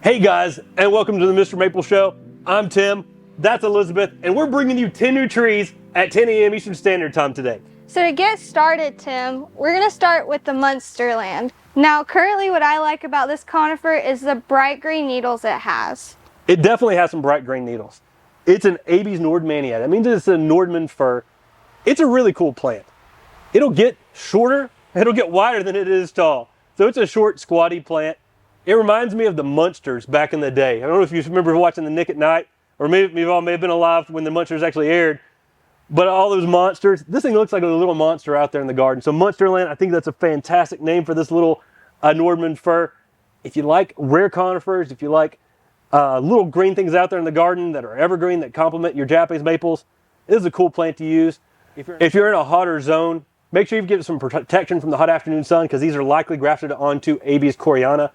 Hey guys, and welcome to the Mr. Maple Show. I'm Tim, that's Elizabeth, and we're bringing you 10 new trees at 10 a.m. Eastern Standard Time today. So to get started, Tim, we're going to start with the Monsterland. Now, currently what I like about this conifer is the bright green needles it has. It definitely has some bright green needles. It's an Abies Nordmanniae. That means it's a Nordman fir. It's a really cool plant. It'll get shorter, it'll get wider than it is tall. So it's a short, squatty plant. It reminds me of the Munsters back in the day. I don't know if you remember watching the Nick at Night, or maybe you all may have been alive when the Munsters actually aired. But all those monsters, this thing looks like a little monster out there in the garden. So Monsterland, I think that's a fantastic name for this little Nordman fir. If you like rare conifers, if you like little green things out there in the garden that are evergreen that complement your Japanese maples, this is a cool plant to use. If you're in a hotter zone, make sure you give it some protection from the hot afternoon sun, because these are likely grafted onto Abies coreana.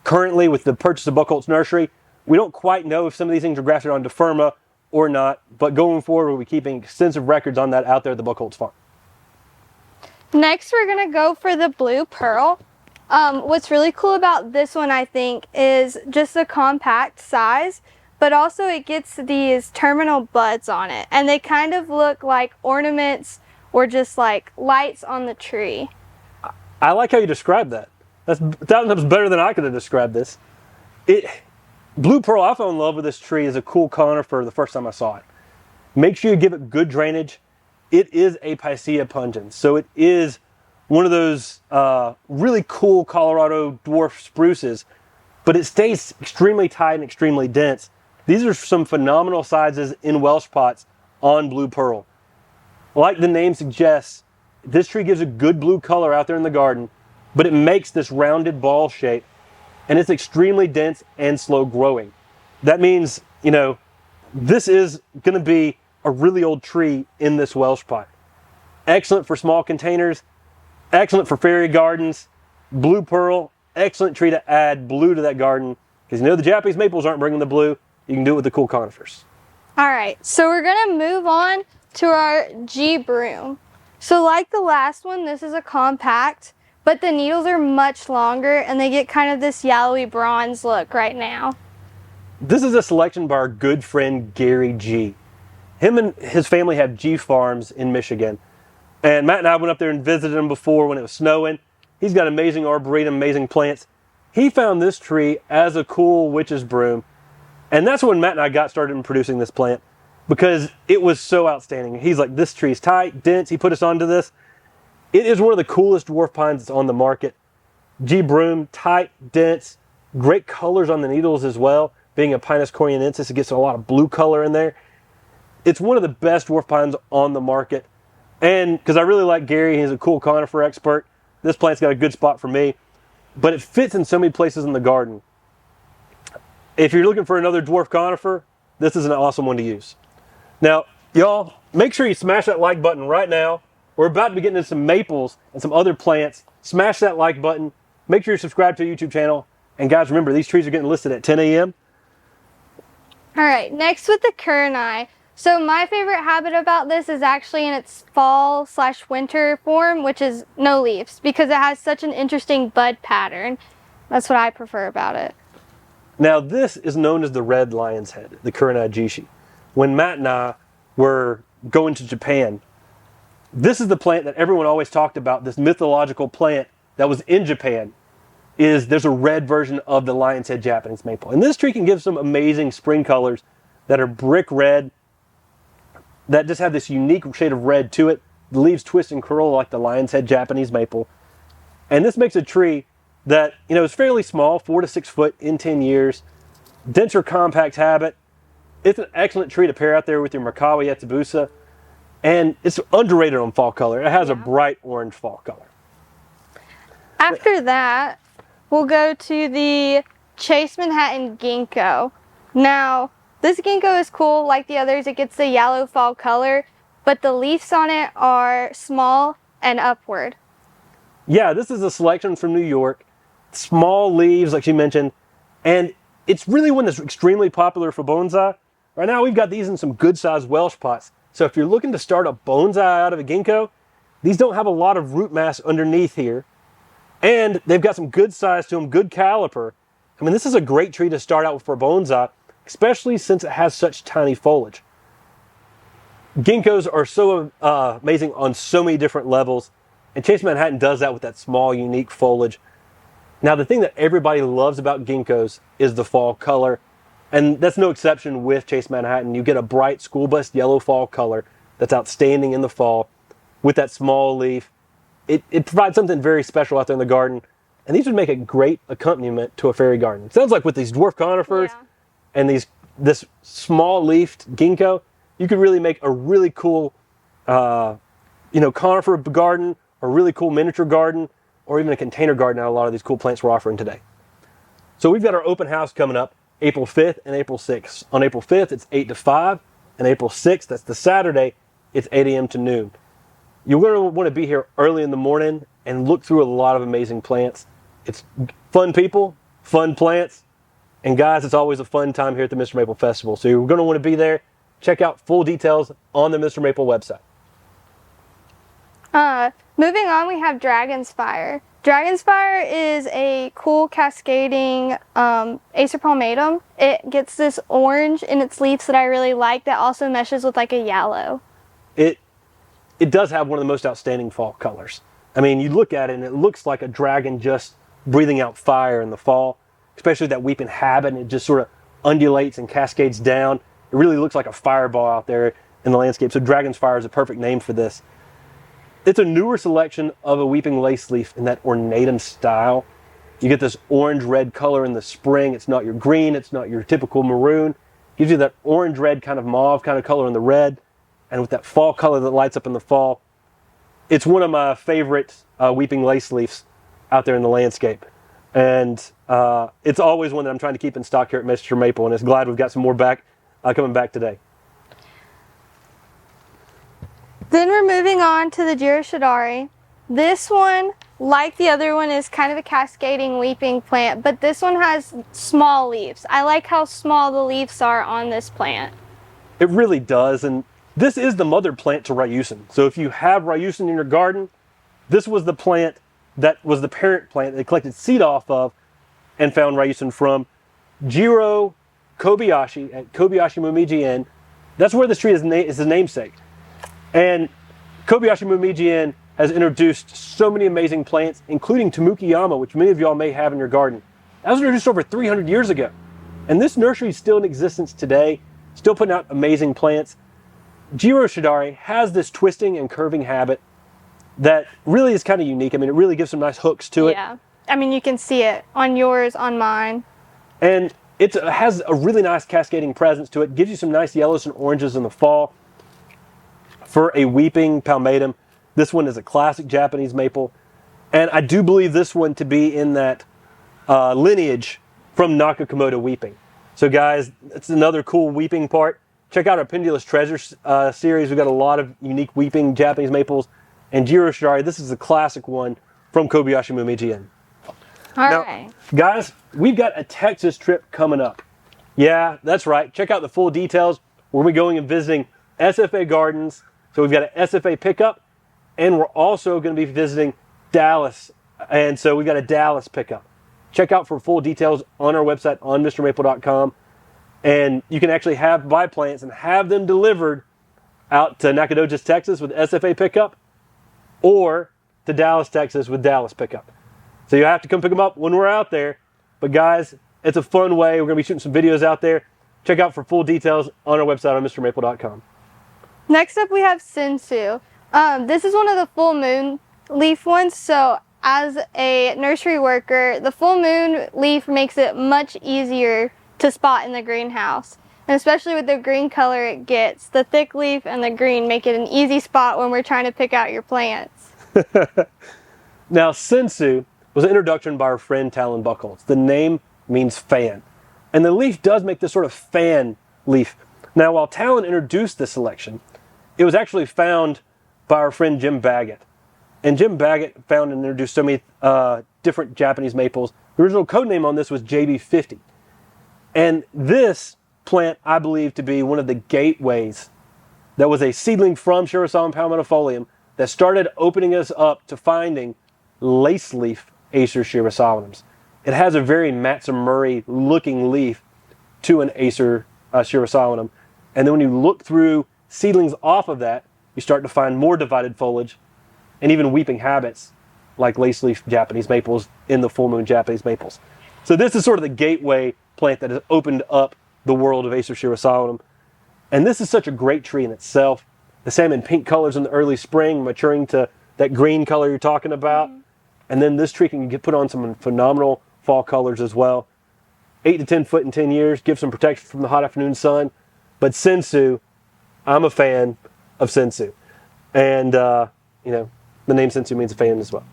Currently, with the purchase of Buckholtz Nursery, we don't quite know if some of these things are grafted onto Firma or not, but going forward, we'll be keeping extensive records on that out there at the Buckholtz farm. Next, we're going to go for the blue pearl. What's really cool about this one, I think, is just the compact size, but also it gets these terminal buds on it, and they kind of look like ornaments or just like lights on the tree. I like how you described that. That's 1,000 times better than I could have described this. Blue pearl, I fell in love with this tree as a cool conifer the first time I saw it. Make sure you give it good drainage. It is a Picea pungens, so it is one of those really cool Colorado dwarf spruces, but it stays extremely tight and extremely dense. These are some phenomenal sizes in Welsh pots on blue pearl. Like the name suggests, this tree gives a good blue color out there in the garden, but it makes this rounded ball shape, and it's extremely dense and slow growing. That means, you know, this is going to be a really old tree in this Welsh pot. Excellent for small containers, excellent for fairy gardens. Blue pearl, excellent tree to add blue to that garden, because you know the Japanese maples aren't bringing the blue. You can do it with the cool conifers. All right, so we're going to move on to our G Broom. So like the last one, this is a compact, but the needles are much longer and they get kind of this yellowy bronze look right now. This is a selection by our good friend Gary G. Him and his family have G farms in Michigan. And Matt and I went up there and visited him before when it was snowing. He's got amazing arboretum, amazing plants. He found this tree as a cool witch's broom. And that's when Matt and I got started in producing this plant, because it was so outstanding. He's like, this tree's tight, dense. He put us onto this. It is one of the coolest dwarf pines that's on the market. G Broom, tight, dense, great colors on the needles as well. Being a Pinus coreanensis, it gets a lot of blue color in there. It's one of the best dwarf pines on the market. And because I really like Gary, he's a cool conifer expert, this plant's got a good spot for me. But it fits in so many places in the garden. If you're looking for another dwarf conifer, this is an awesome one to use. Now, y'all, make sure you smash that like button right now. We're about to be getting into some maples and some other plants. Smash that like button. Make sure you're subscribed to the YouTube channel. And guys, remember, these trees are getting listed at 10 a.m. All right, next with the Kernai. So my favorite habit about this is actually in its fall/winter form, which is no leaves, because it has such an interesting bud pattern. That's what I prefer about it. Now, this is known as the red lion's head, the Kernai jishi. When Matt and I were going to Japan, this is the plant that everyone always talked about, this mythological plant that was in Japan. There's a red version of the lion's head Japanese maple. And this tree can give some amazing spring colors that are brick red, that just have this unique shade of red to it. The leaves twist and curl like the lion's head Japanese maple. And this makes a tree that, you know, is fairly small, 4 to 6 foot in 10 years. Denser, compact habit. It's an excellent tree to pair out there with your Merkawa Yetsubusa. And it's underrated on fall color. It has a bright orange fall color. After that, we'll go to the Chase Manhattan Ginkgo. Now, this ginkgo is cool like the others. It gets the yellow fall color, but the leaves on it are small and upward. Yeah, this is a selection from New York. Small leaves, like she mentioned. And it's really one that's extremely popular for bonsai. Right now, we've got these in some good-sized Welsh pots. So if you're looking to start a bonsai out of a ginkgo, these don't have a lot of root mass underneath here. And they've got some good size to them, good caliper. I mean, this is a great tree to start out with for bonsai, especially since it has such tiny foliage. Ginkgos are so amazing on so many different levels, and Chase Manhattan does that with that small, unique foliage. Now, the thing that everybody loves about ginkgos is the fall color, and that's no exception with Chase Manhattan. You get a bright school bus yellow fall color that's outstanding in the fall with that small leaf. It provides something very special out there in the garden, and these would make a great accompaniment to a fairy garden. It sounds like with these dwarf conifers and this small leafed ginkgo, you could really make a really cool, conifer garden, or really cool miniature garden, or even a container garden out of a lot of these cool plants we're offering today. So we've got our open house coming up April 5th and April 6th. On April 5th, it's 8 to 5, and April 6th, that's the Saturday, it's 8 a.m. to noon. You're going to want to be here early in the morning and look through a lot of amazing plants. It's fun people, fun plants, and guys, it's always a fun time here at the Mr. Maple Festival. So you're going to want to be there. Check out full details on the Mr. Maple website. Moving on, we have Dragon's Fire. Dragon's Fire is a cool cascading Acer palmatum. It gets this orange in its leaves that I really like that also meshes with like a yellow. It does have one of the most outstanding fall colors. I mean, you look at it and it looks like a dragon just breathing out fire in the fall, especially that weeping habit, and it just sort of undulates and cascades down. It really looks like a fireball out there in the landscape. So Dragon's Fire is a perfect name for this. It's a newer selection of a weeping lace leaf in that ornatum style. You get this orange-red color in the spring. It's not your green, it's not your typical maroon. Gives you that orange-red kind of mauve kind of color in the red, and with that fall color that lights up in the fall. It's one of my favorite weeping lace leaves out there in the landscape. And it's always one that I'm trying to keep in stock here at Mr. Maple, and it's glad we've got some more coming back today. Then we're moving on to the Jiro Shadari. This one, like the other one, is kind of a cascading weeping plant, but this one has small leaves. I like how small the leaves are on this plant. It really does, and this is the mother plant to Ryusin. So if you have Ryusin in your garden, this was the plant that was the parent plant that they collected seed off of and found Ryusin from. Jiro Kobayashi at Kobayashi Momiji-en, that's where this tree is the namesake. And Kobayashi Momiji-en has introduced so many amazing plants, including Tamukiyama, which many of y'all may have in your garden. That was introduced over 300 years ago. And this nursery is still in existence today, still putting out amazing plants. Jiro Shadari has this twisting and curving habit that really is kind of unique. I mean, it really gives some nice hooks to it. Yeah. I mean, you can see it on yours, on mine. And it has a really nice cascading presence to it. Gives you some nice yellows and oranges in the fall. For a weeping palmatum, this one is a classic Japanese maple. And I do believe this one to be in that lineage from Nakakomoto weeping. So guys, it's another cool weeping part. Check out our Pendulous Treasures series. We've got a lot of unique weeping Japanese maples. And Jiro Shadari, this is a classic one from Kobayashi Momiji-en. All right. Guys, we've got a Texas trip coming up. Yeah, that's right. Check out the full details. We're going to be going and visiting SFA Gardens. So we've got an SFA pickup, and we're also going to be visiting Dallas. And so we've got a Dallas pickup. Check out for full details on our website on MrMaple.com. And you can actually buy plants and have them delivered out to Nacogdoches, Texas with SFA pickup, or to Dallas, Texas with Dallas pickup. So you have to come pick them up when we're out there. But guys, it's a fun way. We're going to be shooting some videos out there. Check out for full details on our website on MrMaple.com. Next up we have Sinu. This is one of the full moon leaf ones, so as a nursery worker, the full moon leaf makes it much easier to spot in the greenhouse. And especially with the green color it gets, the thick leaf and the green make it an easy spot when we're trying to pick out your plants. Now, Sinu was an introduction by our friend Talon Buchholz. The name means fan. And the leaf does make this sort of fan leaf. Now, while Talon introduced this selection, it was actually found by our friend Jim Baggett. And Jim Baggett found and introduced so many different Japanese maples. The original code name on this was JB50. And this plant, I believe to be one of the gateways that was a seedling from Shirasawa palmatifolium that started opening us up to finding lace leaf Acer shirasalinums. it has a very Matson Murray looking leaf to an Acer Shirasawanum. And then when you look through seedlings off of that, you start to find more divided foliage and even weeping habits like lace leaf Japanese maples in the full moon Japanese maples. So this is sort of the gateway plant that has opened up the world of Acer Shirasawanum. And this is such a great tree in itself. The salmon pink colors in the early spring, maturing to that green color you're talking about. And then this tree can get put on some phenomenal fall colors as well. 8 to 10 foot in 10 years, give some protection from the hot afternoon sun. But Sensu, I'm a fan of Sensu. And, you know, the name Sensu means a fan as well.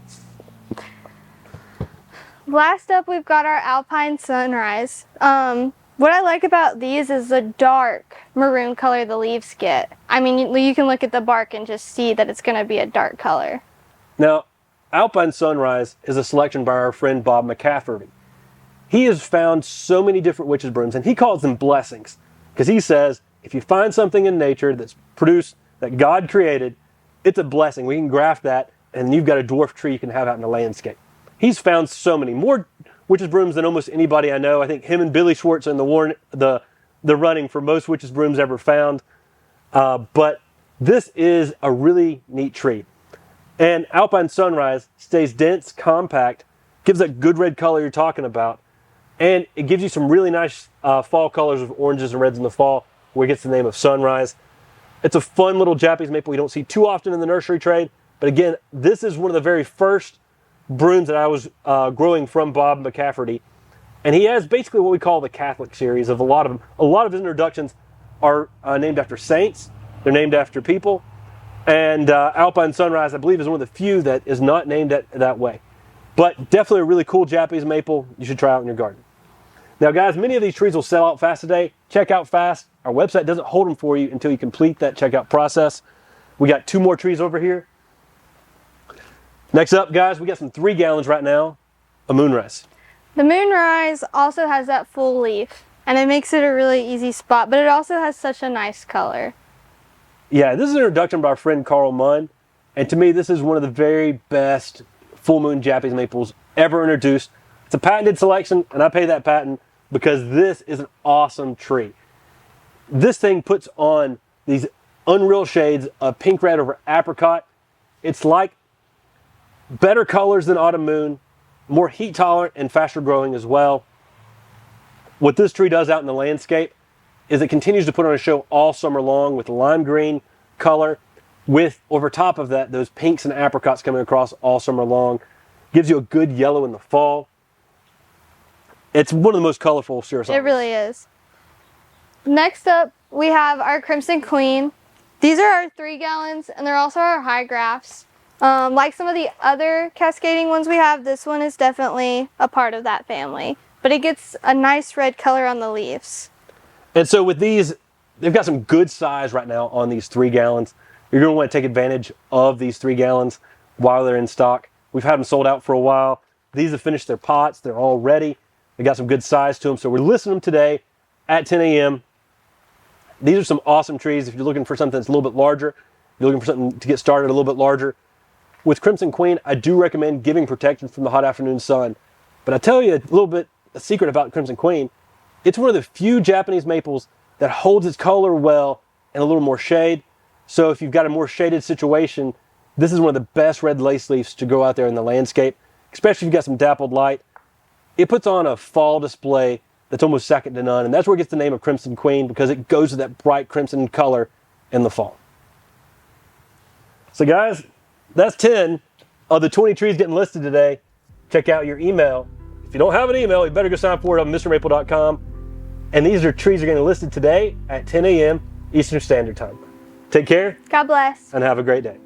Last up, we've got our Alpine Sunrise. What I like about these is the dark maroon color the leaves get. I mean, you can look at the bark and just see that it's going to be a dark color. Now, Alpine Sunrise is a selection by our friend Bob McCafferty. He has found so many different witches' brooms, and he calls them blessings, because he says if you find something in nature that's produced, that God created, it's a blessing. We can graft that, and you've got a dwarf tree you can have out in the landscape. He's found so many more witches' brooms than almost anybody I know. I think him and Billy Schwartz are in the running for most witches' brooms ever found. But this is a really neat tree. And Alpine Sunrise stays dense, compact, gives that good red color you're talking about, and it gives you some really nice fall colors of oranges and reds in the fall, where it gets the name of Sunrise. It's a fun little Japanese maple we don't see too often in the nursery trade. But again, this is one of the very first brooms that I was growing from Bob McCafferty. And he has basically what we call the Catholic series of a lot of them. A lot of his introductions are named after saints. They're named after people. And Alpine Sunrise, I believe, is one of the few that is not named that way. But definitely a really cool Japanese maple you should try out in your garden. Now, guys, many of these trees will sell out fast today. Check out fast. Our website doesn't hold them for you until you complete that checkout process. We got 2 more trees over here. Next up, guys, we got some 3 gallons right now of Moonrise. The Moonrise also has that full leaf, and it makes it a really easy spot, but it also has such a nice color. Yeah, this is an introduction by our friend Carl Munn, and to me, this is one of the very best full moon Japanese maples ever introduced. It's a patented selection, and I pay that patent because this is an awesome tree. This thing puts on these unreal shades of pink red over apricot. It's like better colors than Autumn Moon, more heat tolerant and faster growing as well. What this tree does out in the landscape is it continues to put on a show all summer long with lime green color, with over top of that those pinks and apricots coming across all summer long. Gives you a good yellow in the fall. It's one of the most colorful Shirasawamas. It really is. Next up, we have our Crimson Queen. These are our 3 gallons, and they're also our high grafts. Like some of the other cascading ones we have, this one is definitely a part of that family. But it gets a nice red color on the leaves. And so with these, they've got some good size right now on these 3 gallons. You're going to want to take advantage of these 3 gallons while they're in stock. We've had them sold out for a while. These have finished their pots. They're all ready. They got some good size to them. So we're listing them today at 10 a.m. These are some awesome trees. If you're looking for something that's a little bit larger, you're looking for something to get started a little bit larger. With Crimson Queen, I do recommend giving protection from the hot afternoon sun. But I'll tell you a little bit, a secret about Crimson Queen. It's one of the few Japanese maples that holds its color well and a little more shade. So if you've got a more shaded situation, this is one of the best red lace leaves to go out there in the landscape, especially if you've got some dappled light. It puts on a fall display that's almost second to none, and that's where it gets the name of Crimson Queen, because it goes with that bright crimson color in the fall. So guys, that's 10 of the 20 trees getting listed today. Check out your email. If you don't have an email, you better go sign up for it on MrMaple.com. And these are trees that are getting listed today at 10 a.m. Eastern Standard Time. Take care. God bless. And have a great day.